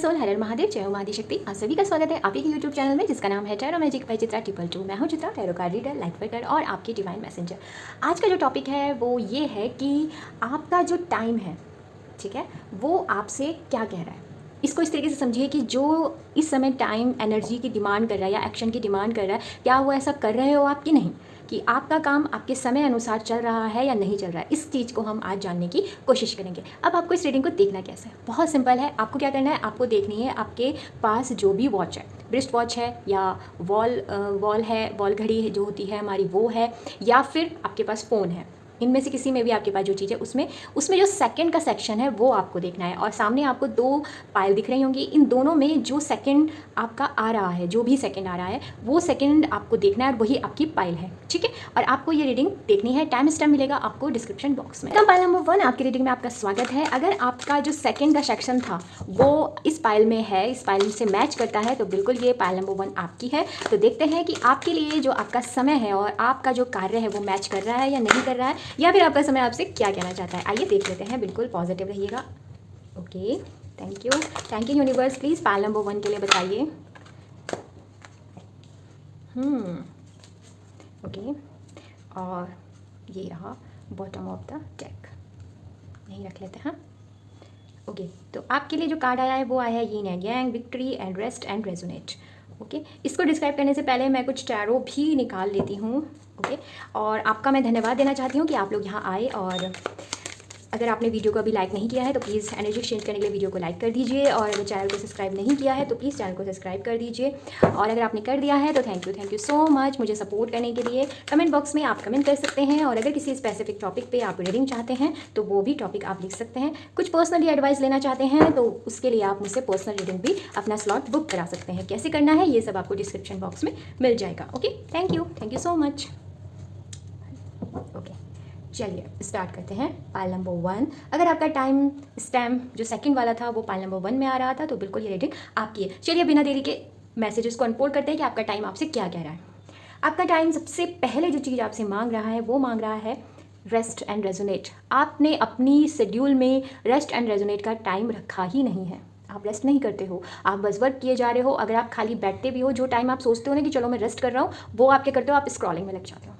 Soul, हर हर महादेव, जय हो महाशक्ति। आप सभी का स्वागत है आपके यूट्यूब चैनल में जिसका नाम है टैरो मैजिक बाय चित्रा 222। मैं हूं Chitra, tarot card reader, light worker और आपकी डिवाइन मैसेंजर। आज का जो टॉपिक है वो ये है कि आपका जो टाइम है, ठीक है, वो आपसे क्या कह रहा है। इसको इस तरीके से समझिए कि जो इस समय टाइम एनर्जी की डिमांड कर रहा है या एक्शन की डिमांड कर रहा है, क्या वो ऐसा कर रहे हो आप कि नहीं, कि आपका काम आपके समय अनुसार चल रहा है या नहीं चल रहा है। इस चीज़ को हम आज जानने की कोशिश करेंगे। अब आपको इस रीडिंग को देखना कैसे है, बहुत सिंपल है। आपको क्या करना है, आपको देखनी है आपके पास जो भी वॉच है, ब्रिस्ट वॉच है या वॉल घड़ी है जो होती है हमारी, वो है, या फिर आपके पास फ़ोन है। इनमें से किसी में भी आपके पास जो चीज़ है उसमें जो सेकंड का सेक्शन है वो आपको देखना है। और सामने आपको दो पायल दिख रही होंगी, इन दोनों में जो सेकंड आपका आ रहा है, जो भी सेकंड आ रहा है वो सेकंड आपको देखना है और वही आपकी पायल है, ठीक है। और आपको ये रीडिंग देखनी है, टाइम स्टैम्प मिलेगा आपको डिस्क्रिप्शन बॉक्स में। पायल नंबर 1 आपकी रीडिंग में आपका स्वागत है। अगर आपका जो सेकेंड का सेक्शन था वो इस पायल में है, इस पायल से मैच करता है, तो बिल्कुल ये पायल नंबर 1 आपकी है। तो देखते हैं कि आपके लिए जो आपका समय है और आपका जो कार्य है वो मैच कर रहा है या नहीं कर रहा है, या फिर आपका समय आपसे क्या कहना चाहता है। आइए देख लेते हैं, बिल्कुल पॉजिटिव रहिएगा। Okay, thank you universe. Please pile number 1 के लिए बताइए। ओके, और ये रहा बॉटम ऑफ द डेक, यहीं रख लेते हैं। ओके, तो आपके लिए जो कार्ड आया है वो आया है यीन and yang, victory and rest and resonate. Okay, इसको डिस्क्राइब करने से पहले मैं कुछ टैरो भी निकाल लेती हूँ। ओके, और आपका मैं धन्यवाद देना चाहती हूँ कि आप लोग यहाँ आए। और अगर आपने वीडियो को अभी लाइक नहीं किया है तो प्लीज़ एनर्जी एक्सचेंज करने के लिए वीडियो को लाइक कर दीजिए, और अगर चैनल को सब्सक्राइब नहीं किया है तो प्लीज़ चैनल को सब्सक्राइब कर दीजिए। और अगर आपने कर दिया है तो थैंक यू सो मच मुझे सपोर्ट करने के लिए। कमेंट बॉक्स में आप कमेंट कर सकते हैं, और अगर किसी स्पेसिफिक टॉपिक पे आप रीडिंग चाहते हैं तो वो भी टॉपिक आप लिख सकते हैं। कुछ पर्सनली एडवाइस लेना चाहते हैं तो उसके लिए आप मुझसे पर्सनल रीडिंग भी अपना स्लॉट बुक करा सकते हैं। कैसे करना है ये सब आपको डिस्क्रिप्शन बॉक्स में मिल जाएगा। Okay, thank you so much. Okay, चलिए स्टार्ट करते हैं। पायल नंबर 1, अगर आपका टाइम स्टैम्प जो सेकंड वाला था वो पायल नंबर 1 में आ रहा था तो बिल्कुल ये रीडिंग आपकी है। चलिए बिना देरी के मैसेजेस को अनफोल्ड करते हैं कि आपका टाइम आपसे क्या कह रहा है। आपका टाइम सबसे पहले जो चीज़ आपसे मांग रहा है वो मांग रहा है रेस्ट एंड रेजोनेट। आपने अपनी शेड्यूल में रेस्ट एंड रेजोनेट का टाइम रखा ही नहीं है। आप रेस्ट नहीं करते हो, आप बस वर्क किए जा रहे हो। अगर आप खाली बैठते भी हो, जो टाइम आप सोचते हो ना कि चलो मैं रेस्ट कर रहा हूँ, वो आप क्या करते हो, आप स्क्रॉलिंग में लग जाते हो,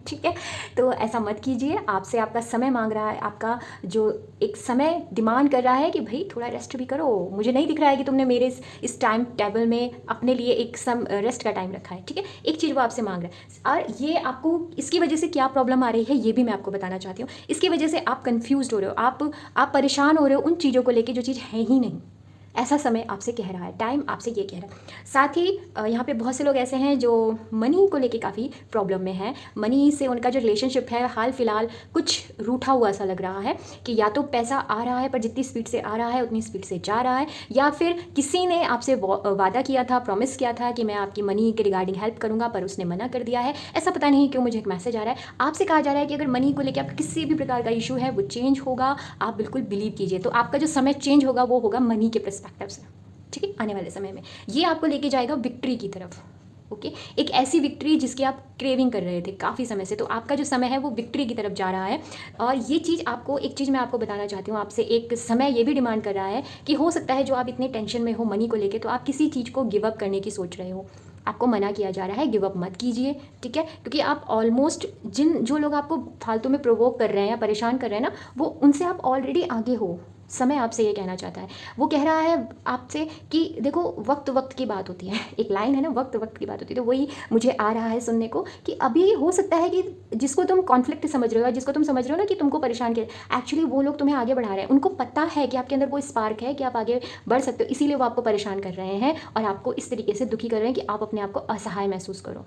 ठीक है। तो ऐसा मत कीजिए। आपसे आपका समय मांग रहा है, आपका जो एक समय डिमांड कर रहा है कि भाई थोड़ा रेस्ट भी करो। मुझे नहीं दिख रहा है कि तुमने मेरे इस टाइम टेबल में अपने लिए एक रेस्ट का टाइम रखा है, ठीक है। एक चीज़ वो आपसे मांग रहा है, और ये आपको इसकी वजह से क्या प्रॉब्लम आ रही है ये भी मैं आपको बताना चाहती हूँ। इसकी वजह से आप कन्फ्यूज हो रहे हो, आप परेशान हो रहे हो उन चीज़ों को लेकर जो चीज़ है ही नहीं। ऐसा समय आपसे कह रहा है, टाइम आपसे ये कह रहा है। साथ ही यहाँ पे बहुत से लोग ऐसे हैं जो मनी को लेके काफ़ी प्रॉब्लम में है। मनी से उनका जो रिलेशनशिप है हाल फिलहाल कुछ रूठा हुआ सा लग रहा है, कि या तो पैसा आ रहा है पर जितनी स्पीड से आ रहा है उतनी स्पीड से जा रहा है, या फिर किसी ने आपसे वादा किया था, प्रॉमिस किया था कि मैं आपकी मनी के रिगार्डिंग हेल्प करूँगा, पर उसने मना कर दिया है। ऐसा पता नहीं क्यों मुझे एक मैसेज आ रहा है, आपसे कहा जा रहा है कि अगर मनी को लेकर आपका किसी भी प्रकार का इशू है वो चेंज होगा। आप बिल्कुल बिलीव कीजिए। तो आपका जो समय चेंज होगा वो होगा मनी के पर्सपेक्टिव से, ठीक है। आने वाले समय में ये आपको लेके जाएगा विक्ट्री की तरफ। ओके, एक ऐसी विक्ट्री जिसकी आप क्रेविंग कर रहे थे काफ़ी समय से। तो आपका जो समय है वो विक्ट्री की तरफ जा रहा है। और ये चीज़ आपको, एक चीज़ मैं आपको बताना चाहती हूँ, आपसे एक समय ये भी डिमांड कर रहा है कि हो सकता है जो आप इतने टेंशन में हो मनी को लेके, तो आप किसी चीज़ को गिव अप करने की सोच रहे हो। आपको मना किया जा रहा है, गिव अप मत कीजिए, ठीक है। क्योंकि आप ऑलमोस्ट जो लोग आपको फालतू में प्रोवोक कर रहे हैं या परेशान कर रहे हैं ना, वो उनसे आप ऑलरेडी आगे हो। समय आपसे ये कहना चाहता है, वो कह रहा है आपसे कि देखो वक्त की बात होती है। एक लाइन है ना, वक्त की बात होती है। तो वही मुझे आ रहा है सुनने को कि अभी हो सकता है कि जिसको तुम कॉन्फ्लिक्ट समझ रहे हो, जिसको तुम समझ रहे हो ना कि तुमको परेशान किया, एक्चुअली वो लोग तुम्हें आगे बढ़ा रहे हैं। उनको पता है कि आपके अंदर वो स्पार्क है कि आप आगे बढ़ सकते हो, इसीलिए वो आपको परेशान कर रहे हैं और आपको इस तरीके से दुखी कर रहे हैं कि आप अपने आप को असहाय महसूस करो,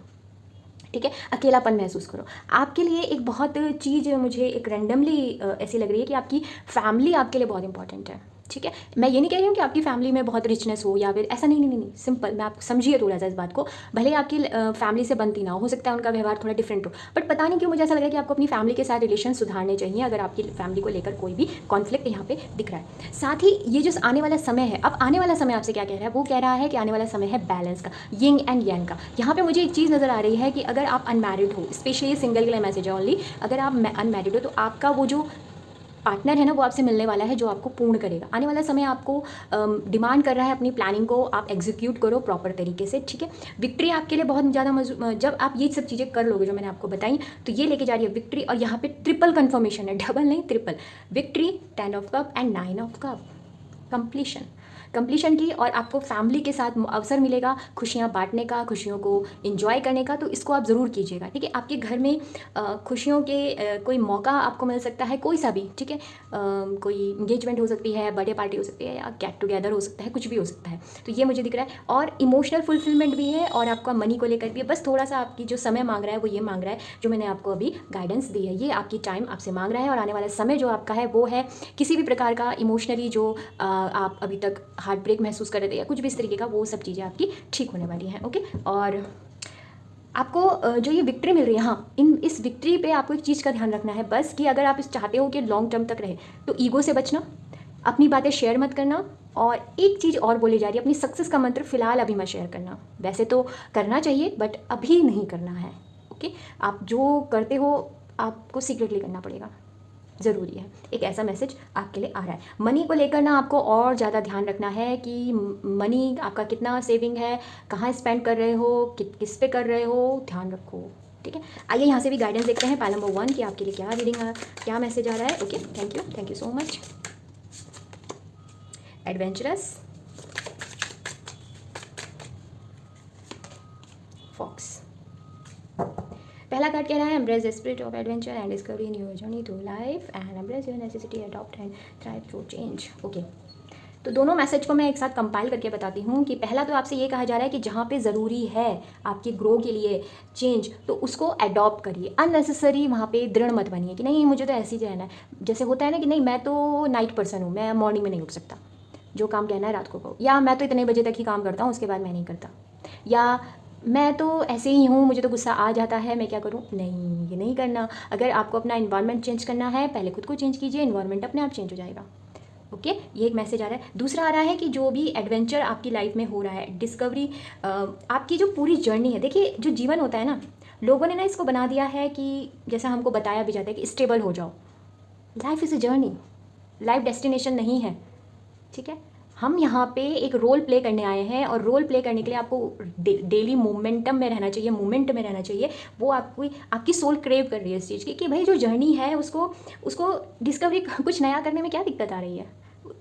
ठीक है, अकेलापन महसूस करो। आपके लिए एक बहुत चीज़ मुझे एक रैंडमली ऐसी लग रही है कि आपकी फैमिली आपके लिए बहुत इंपॉर्टेंट है, ठीक है। मैं ये नहीं कह रही हूँ कि आपकी फैमिली में बहुत रिचनेस हो या फिर ऐसा, नहीं, सिंपल। मैं आप समझिए थोड़ा सा इस बात को। भले आपकी फैमिली से बनती ना हो सकता है उनका व्यवहार थोड़ा डिफरेंट हो, बट पता नहीं क्यों मुझे ऐसा लग रहा है कि आपको अपनी फैमिली के साथ रिलेशन सुधारने चाहिए, अगर आपकी फैमिली को लेकर कोई भी कॉन्फ्लिक्ट यहाँ पे दिख रहा है। साथ ही ये जो आने वाला समय है, अब आने वाला समय आपसे क्या कह रहा है, वो कह रहा है कि आने वाला समय है बैलेंस का, यिंग एंड यांग का। यहाँ पे मुझे एक चीज़ नज़र आ रही है कि अगर आप अनमैरिड हो, स्पेशली सिंगल के लिए मैसेज है ओनली, अगर आप अनमैरिड हो तो आपका वो जो पार्टनर है ना वो आपसे मिलने वाला है जो आपको पूर्ण करेगा। आने वाला समय आपको डिमांड कर रहा है अपनी प्लानिंग को आप एग्जीक्यूट करो प्रॉपर तरीके से, ठीक है। विक्ट्री आपके लिए बहुत ज़्यादा जब आप ये सब चीज़ें कर लोगे जो मैंने आपको बताई, तो ये लेके जा रही है विक्ट्री। और यहाँ पे ट्रिपल कन्फर्मेशन है, डबल नहीं triple. Victory, 10 of cup and 9 of cup, completion की। और आपको फैमिली के साथ अवसर मिलेगा खुशियाँ बांटने का, खुशियों को एंजॉय करने का, तो इसको आप ज़रूर कीजिएगा, ठीक है। आपके घर में खुशियों के कोई मौका आपको मिल सकता है, कोई सा भी, ठीक है। कोई इंगेजमेंट हो सकती है, बर्थडे पार्टी हो सकती है, या गेट टुगेदर हो सकता है, कुछ भी हो सकता है। तो ये मुझे दिख रहा है। और इमोशनल फुलफिलमेंट भी है और आपका मनी को लेकर भी है। बस थोड़ा सा आपकी जो समय मांग रहा है वो ये मांग रहा है जो मैंने आपको अभी गाइडेंस दी है, ये आपकी टाइम आपसे मांग रहा है। और आने वाला समय जो आपका है वो है किसी भी प्रकार का इमोशनली जो आप अभी तक हार्ट ब्रेक महसूस कर रहे थे या कुछ भी इस तरीके का, वो सब चीज़ें आपकी ठीक होने वाली हैं, ओके। और आपको जो ये विक्ट्री मिल रही है, हाँ, इस विक्ट्री पे आपको एक चीज़ का ध्यान रखना है बस, कि अगर आप इस चाहते हो कि लॉन्ग टर्म तक रहे, तो ईगो से बचना, अपनी बातें शेयर मत करना। और एक चीज़ और बोली जा रही है, अपनी सक्सेस का मंत्र फिलहाल अभी मत शेयर करना। वैसे तो करना चाहिए बट अभी नहीं करना है, ओके। आप जो करते हो आपको सीक्रेटली करना पड़ेगा, ज़रूरी है। एक ऐसा मैसेज आपके लिए आ रहा है। मनी को लेकर ना आपको और ज़्यादा ध्यान रखना है कि मनी आपका कितना सेविंग है, कहाँ स्पेंड कर रहे हो, किस पे कर रहे हो, ध्यान रखो, ठीक है। आइए यहाँ से भी गाइडेंस देखते हैं पाइल नंबर 1 कि आपके लिए क्या रीडिंग क्या मैसेज आ रहा है, okay. Thank you so much. Adventurous, fox. पहला कार्ड कह रहा है embrace the spirit of adventure and discovery in your journey through life and embrace your necessity, adopt and thrive through change, okay. तो दोनों message को मैं एक साथ कंपाइल करके बताती हूँ कि पहला तो आपसे ये कहा जा रहा है कि जहाँ पे ज़रूरी है आपकी ग्रो के लिए चेंज, तो उसको अडॉप्ट करिए। अननेसेसरी वहाँ पे दृढ़ मत बनिए कि नहीं मुझे तो ऐसे ही रहना है। जैसे होता है ना कि नहीं मैं तो नाइट पर्सन हूँ, मैं मॉर्निंग में नहीं उठ सकता, जो काम कहना है रात को कहो, या मैं तो इतने बजे तक ही काम करता हूँ उसके बाद मैं नहीं करता, या मैं तो ऐसे ही हूँ मुझे तो गुस्सा आ जाता है मैं क्या करूँ। नहीं, ये नहीं करना। अगर आपको अपना इन्वायरमेंट चेंज करना है पहले खुद को चेंज कीजिए, इन्वायरमेंट अपने आप चेंज हो जाएगा, ओके। ये एक मैसेज आ रहा है। दूसरा आ रहा है कि जो भी एडवेंचर आपकी लाइफ में हो रहा है, डिस्कवरी, आपकी जो पूरी जर्नी है, देखिए जो जीवन होता है ना, लोगों ने ना इसको बना दिया है कि जैसा हमको बताया भी जाता है कि स्टेबल हो जाओ। Life is a journey, life destination नहीं है, ठीक है। हम यहाँ पे एक रोल प्ले करने आए हैं और रोल प्ले करने के लिए आपको डेली मोमेंटम में रहना चाहिए, मूवमेंट में रहना चाहिए। वो आपकी सोल क्रेव कर रही है इस चीज़ की कि भाई जो जर्नी है उसको डिस्कवरी कुछ नया करने में क्या दिक्कत आ रही है।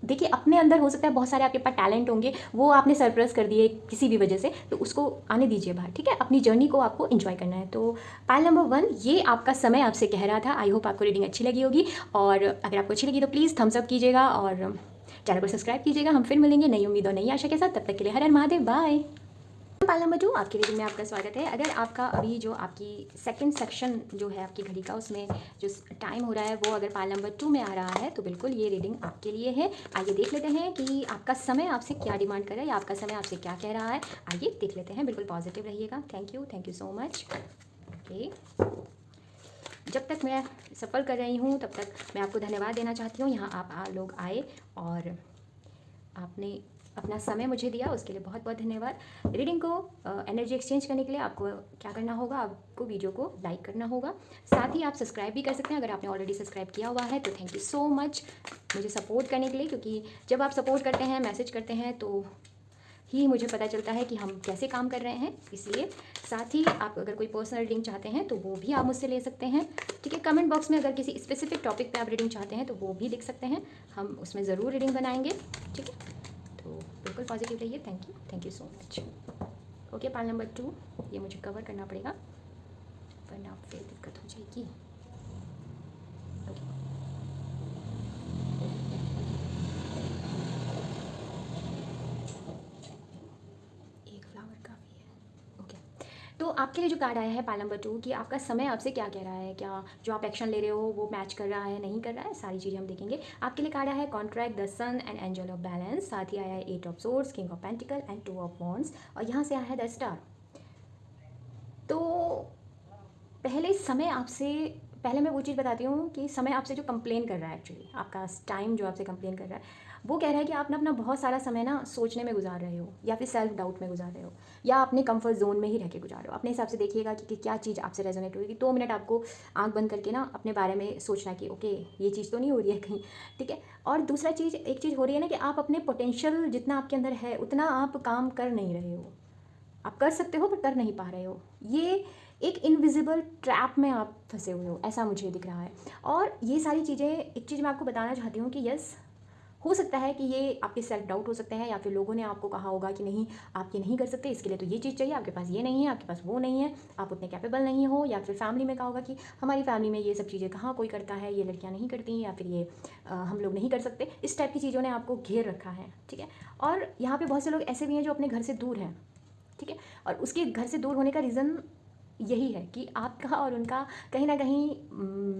देखिए अपने अंदर हो सकता है बहुत सारे आपके पास टैलेंट होंगे, वो आपने सरप्राइज कर दिए किसी भी वजह से, तो उसको आने दीजिए बाहर, ठीक है। अपनी जर्नी को आपको एंजॉय करना है। तो पाइल नंबर 1 ये आपका समय आपसे कह रहा था। आई होप आपको रीडिंग अच्छी लगी होगी, और अगर आपको अच्छी लगी तो प्लीज़ थम्स अप कीजिएगा और चैनल को सब्सक्राइब कीजिएगा। हम फिर मिलेंगे नई उम्मीद और नई आशा के साथ, तब तक के लिए हर हर महादेव, बाय। पाइल नंबर 2 आपकी रीडिंग में आपका स्वागत है। अगर आपका अभी जो आपकी सेकंड सेक्शन जो है आपकी घड़ी का, उसमें जो टाइम हो रहा है वो अगर पाइल नंबर 2 में आ रहा है तो बिल्कुल ये रीडिंग आपके लिए है। आइए देख लेते हैं कि आपका समय आपसे क्या डिमांड कर रहा है या आपका समय आपसे क्या कह रहा है। आइए देख लेते हैं, बिल्कुल पॉजिटिव रहिएगा। Thank you so much, okay. जब तक मैं सफ़र कर रही हूँ तब तक मैं आपको धन्यवाद देना चाहती हूँ। यहाँ आप लोग आए और आपने अपना समय मुझे दिया, उसके लिए बहुत बहुत धन्यवाद। रीडिंग को एनर्जी एक्सचेंज करने के लिए आपको क्या करना होगा, आपको वीडियो को लाइक करना होगा, साथ ही आप सब्सक्राइब भी कर सकते हैं अगर आपने ऑलरेडी सब्सक्राइब किया हुआ है। तो थैंक यू सो मच मुझे सपोर्ट करने के लिए, क्योंकि जब आप सपोर्ट करते हैं, मैसेज करते हैं, तो ही मुझे पता चलता है कि हम कैसे काम कर रहे हैं। इसलिए साथ ही आप अगर कोई पर्सनल रीडिंग चाहते हैं तो वो भी आप मुझसे ले सकते हैं, ठीक है। कमेंट बॉक्स में अगर किसी स्पेसिफिक टॉपिक पे आप रीडिंग चाहते हैं तो वो भी लिख सकते हैं, हम उसमें ज़रूर रीडिंग बनाएंगे, ठीक है। तो बिल्कुल पॉजिटिव रहिए। Thank you so much, okay. Pile number 2 ये मुझे कवर करना पड़ेगा वरना फिर दिक्कत हो जाएगी, ओके। एक फ्लावर काफ़ी है, ओके। तो आपके लिए जो कार्ड आया है पाइल नंबर 2 कि आपका समय आपसे क्या कह रहा है, क्या जो आप एक्शन ले रहे हो वो मैच कर रहा है, नहीं कर रहा है, सारी चीज़ें हम देखेंगे। आपके लिए कार्ड आया है contract, the sun and angel of balance, साथ ही आया है 8 of swords, king of pentacle and 2 of wands, और यहाँ से आया है द स्टार। तो पहले मैं वो चीज़ बताती हूँ कि समय आपसे जो कंप्लेन कर रहा है, एक्चुअली आपका टाइम जो आपसे कंप्लेन कर रहा है वो कह रहा है कि आप ना अपना बहुत सारा समय ना सोचने में गुजार रहे हो, या फिर सेल्फ डाउट में गुजार रहे हो, या अपने कंफर्ट जोन में ही रह के गुजार रहे हो। अपने हिसाब से देखिएगा कि क्या चीज़ आपसे रेजोनेट होगी। 2 मिनट आपको आंख बंद करके ना अपने बारे में सोचना कि ओके ये चीज़ तो नहीं हो रही है कहीं, ठीक है। और दूसरा चीज़, एक चीज़ हो रही है ना कि आप अपने पोटेंशियल जितना आपके अंदर है उतना आप काम कर नहीं रहे हो। आप कर सकते हो पर कर नहीं पा रहे हो। ये एक इनविजिबल ट्रैप में आप फंसे हुए हो, ऐसा मुझे दिख रहा है। और ये सारी चीज़ें, एक चीज़ मैं आपको बताना चाहती हूँ कि यस, हो सकता है कि ये आपके सेल्फ डाउट हो सकते हैं, या फिर लोगों ने आपको कहा होगा कि नहीं आप ये नहीं कर सकते, इसके लिए तो ये चीज़ चाहिए, आपके पास ये नहीं है, आपके पास वो नहीं है, आप उतने कैपेबल नहीं हो। या फिर फैमिली में कहा होगा कि हमारी फैमिली में ये सब चीज़ें कहाँ कोई करता है, ये लड़कियाँ नहीं करती, या फिर ये हम लोग नहीं कर सकते। इस टाइप की चीज़ों ने आपको घेर रखा है, ठीक है। और यहाँ पर बहुत से लोग ऐसे भी हैं जो अपने घर से दूर हैं, ठीक है। और उसके घर से दूर होने का रीज़न यही है कि आपका और उनका कहीं ना कहीं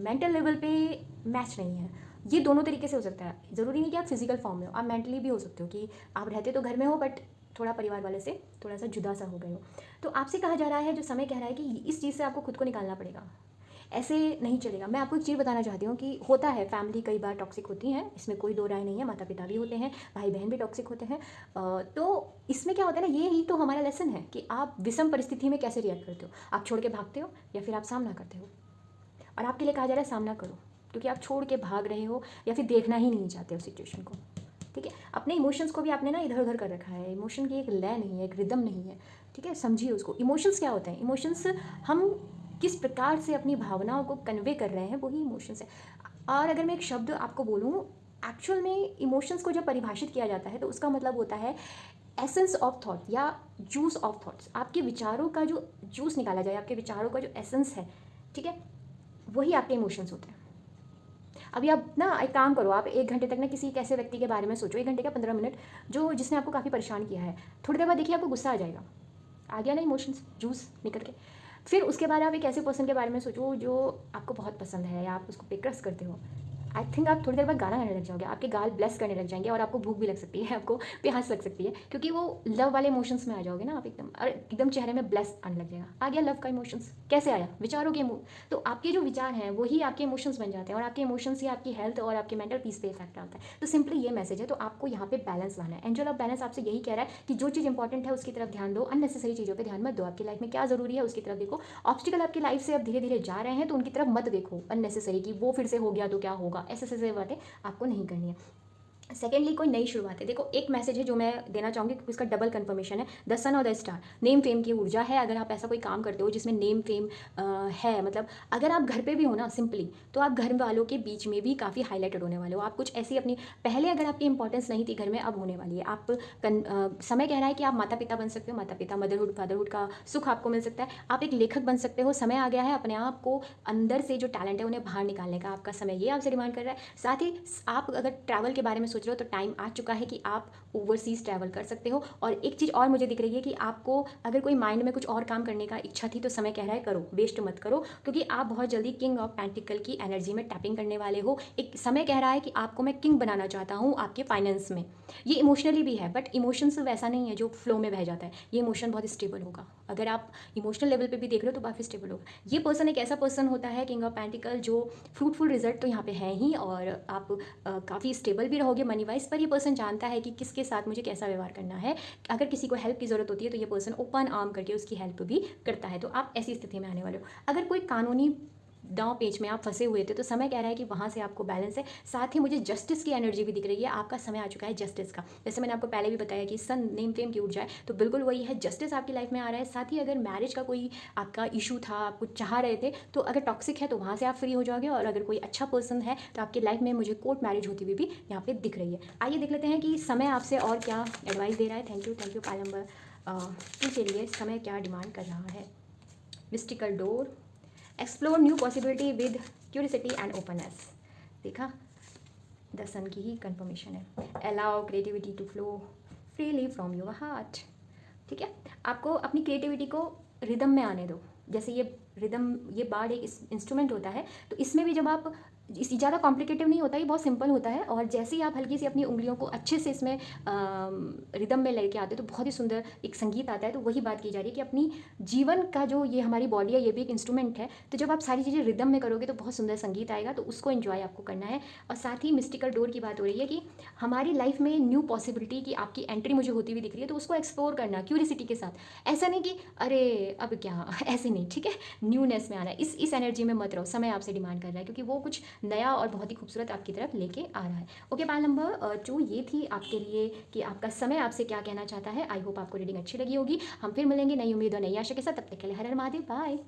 मेंटल लेवल पे मैच नहीं है। ये दोनों तरीके से हो सकता है, ज़रूरी नहीं कि आप फिजिकल फॉर्म में हो, आप मेंटली भी हो सकते हो कि आप रहते तो घर में हो बट थोड़ा परिवार वाले से थोड़ा सा जुदा सा हो गए हो। तो आपसे कहा जा रहा है, जो समय कह रहा है कि इस चीज़ से आपको खुद को निकालना पड़ेगा, ऐसे नहीं चलेगा। मैं आपको एक चीज़ बताना चाहती हूँ कि होता है, फैमिली कई बार टॉक्सिक होती हैं, इसमें कोई दो राय नहीं है। माता पिता भी होते हैं, भाई बहन भी टॉक्सिक होते हैं। तो इसमें क्या होता है ना, ये ही तो हमारा लेसन है कि आप विषम परिस्थिति में कैसे रिएक्ट करते हो। आप छोड़ के भागते हो या फिर आप सामना करते हो। और आपके लिए कहा जा रहा है सामना करो, क्योंकि आप छोड़ के भाग रहे हो या फिर देखना ही नहीं चाहते हो सिचुएशन को, ठीक है। अपने इमोशंस को भी आपने ना इधर उधर कर रखा है। इमोशन की एक लय नहीं है, एक रिदम नहीं है, ठीक है। समझिए उसको। इमोशंस क्या होते हैं? इमोशंस हम किस प्रकार से अपनी भावनाओं को कन्वे कर रहे हैं, वही इमोशंस है। और अगर मैं एक शब्द आपको बोलूँ, एक्चुअल में इमोशंस को जब परिभाषित किया जाता है तो उसका मतलब होता है एसेंस ऑफ थॉट या जूस ऑफ थॉट्स। आपके विचारों का जो जूस निकाला जाए, आपके विचारों का जो एसेंस है, ठीक है, वही आपके इमोशंस होते हैं। अभी आप ना एक काम करो, आप 1 घंटे तक ना किसी एक ऐसे व्यक्ति के बारे में सोचो, 1 घंटे का 15 मिनट, जो जिसने आपको काफ़ी परेशान किया है। थोड़ी देर बाद देखिए आपको गुस्सा आ जाएगा, आ गया ना इमोशंस जूस निकल के। फिर उसके बाद आप एक ऐसे पर्सन के बारे में सोचो जो आपको बहुत पसंद है या आप उसको पे क्रश करते हो। आई थिंक आप थोड़ी देर बाद गाना गाने लग जाओगे, आपके गाल ब्लेस करने लग जाएंगे और आपको भूख भी लग सकती है, आपको प्यास लग सकती है, क्योंकि वो लव वाले इमोशंस में आ जाओगे ना आप एकदम, और एकदम चेहरे में ब्लेस आने लग जाएगा। आ गया लव का इमोशंस, कैसे आया? विचारों के तो आपके जो विचार हैं वही आपके इमोशंस बन जाते हैं, और आपके इमोशंस ही आपकी हेल्थ और आपके मेंटल पीस पे इफेक्ट डालता है। तो सिंपली ये मैसेज है, तो आपको यहाँ पे बैलेंस लाना है। एंजल ऑफ बैलेंस आपसे यही कह रहा है कि जो चीज़ इंपॉर्टेंट है उसकी तरफ ध्यान दो, अननेसेसरी चीज़ों पर ध्यान मत दो। आपकी लाइफ में क्या जरूरी है उसकी तरफ देखो। ऑब्स्टिकल आपकी लाइफ से अब धीरे धीरे जा रहे हैं तो उनकी तरफ मत देखो अननेसेसरी, कि वो फिर से हो गया तो क्या होगा, ऐसे बातें आपको नहीं करनी है। सेकेंडली, कोई नई शुरुआत है। देखो, एक मैसेज है जो मैं देना चाहूँगी क्योंकि इसका डबल कन्फर्मेशन है। द सन और द स्टार, नेम फेम की ऊर्जा है। अगर आप ऐसा कोई काम करते हो जिसमें नेम फेम है, मतलब अगर आप घर पे भी हो ना सिंपली, तो आप घर वालों के बीच में भी काफ़ी हाईलाइटेड होने वाले हो। आप कुछ ऐसी अपनी, पहले अगर आपकी इंपॉर्टेंस नहीं थी घर में, अब होने वाली है। आप समय कह रहा है कि आप माता पिता बन सकते हो, माता पिता, मदरहुड फादरहुड का सुख आपको मिल सकता है। आप एक लेखक बन सकते हो। समय आ गया है अपने आप को अंदर से जो टैलेंट है उन्हें बाहर निकालने का। आपका समय ये आपसे डिमांड कर रहा है। साथ ही आप अगर ट्रैवल के बारे में सोच रहे हो तो टाइम आ चुका है कि आप ओवरसीज ट्रैवल कर सकते हो। और एक चीज़ और मुझे दिख रही है कि आपको अगर कोई माइंड में कुछ और काम करने का इच्छा थी तो समय कह रहा है करो, वेस्ट मत करो, क्योंकि आप बहुत जल्दी किंग ऑफ पेंटिकल की एनर्जी में टैपिंग करने वाले हो। एक समय कह रहा है कि आपको मैं किंग बनाना चाहता हूँ आपके फाइनेंस में। ये इमोशनली भी है, बट इमोशंस वैसा नहीं है जो फ्लो में बह जाता है। ये इमोशन बहुत स्टेबल होगा। अगर आप इमोशनल लेवल पे भी देख रहे हो तो काफ़ी स्टेबल होगा। ये पर्सन एक ऐसा पर्सन होता है किंग ऑफ पेंटिकल जो फ्रूटफुल रिजल्ट तो यहाँ पे है ही, और आप काफ़ी स्टेबल भी रहोगे मनी वाइज। पर ये पर्सन जानता है कि किसके साथ मुझे कैसा व्यवहार करना है। अगर किसी को हेल्प की ज़रूरत होती है तो ये पर्सन ओपन आर्म करके उसकी हेल्प भी करता है। तो आप ऐसी स्थिति में आने वाले हो। अगर कोई कानूनी दांव पेच में आप फंसे हुए थे तो समय कह रहा है कि वहाँ से आपको बैलेंस है। साथ ही मुझे जस्टिस की एनर्जी भी दिख रही है। आपका समय आ चुका है जस्टिस का। जैसे मैंने आपको पहले भी बताया कि सन नेम फेम की ऊर्जा है, तो बिल्कुल वही है। जस्टिस आपकी लाइफ में आ रहा है। साथ ही अगर मैरिज का कोई आपका इशू था, आप कुछ चाह रहे थे, तो अगर टॉक्सिक है तो वहाँ से आप फ्री हो जाओगे। और अगर कोई अच्छा पर्सन है तो आपकी लाइफ में मुझे कोर्ट मैरिज होती हुई भी यहाँ पे दिख रही है। आइए देख लेते हैं कि समय आपसे और क्या एडवाइस दे रहा है। थैंक यू पाल नंबर 2 के लिए समय क्या डिमांड कर रहा है। Mystical door, explore new possibility with curiosity and openness. देखा, द सन की ही कंफर्मेशन है। Allow creativity to flow freely from your heart. ठीक है, आपको अपनी क्रिएटिविटी को रिदम में आने दो। जैसे ये रिदम, ये बार्ड एक इंस्ट्रूमेंट होता है, तो इसमें भी जब आप ज़्यादा कॉम्प्लिकेटिव नहीं होता, ये बहुत सिंपल होता है। और जैसे ही आप हल्की सी अपनी उंगलियों को अच्छे से इसमें रिदम में लेके आते हो तो बहुत ही सुंदर एक संगीत आता है। तो वही बात की जा रही है कि अपनी जीवन का जो ये हमारी बॉडी है, ये भी एक इंस्ट्रूमेंट है। तो जब आप सारी चीज़ें रिदम में करोगे तो बहुत सुंदर संगीत आएगा, तो उसको एंजॉय आपको करना है। और साथ ही मिस्टिकल डोर की बात हो रही है कि हमारी लाइफ में न्यू पॉसिबिलिटी की आपकी एंट्री मुझे होती हुई दिख रही है, तो उसको एक्सप्लोर करना क्यूरियसिटी के साथ। ऐसा नहीं कि अरे अब क्या, ऐसे नहीं, ठीक है। न्यूनेस में आना है, इस एनर्जी में मत रहो, समय आपसे डिमांड कर रहा है, क्योंकि वो कुछ नया और बहुत ही खूबसूरत आपकी तरफ लेके आ रहा है। ओके, पाल नंबर 2 ये थी आपके लिए कि आपका समय आपसे क्या कहना चाहता है। आई होप आपको रीडिंग अच्छी लगी होगी। हम फिर मिलेंगे नई उम्मीद और नई आशा के साथ। तब तक के लिए हर हर महादेव, बाय।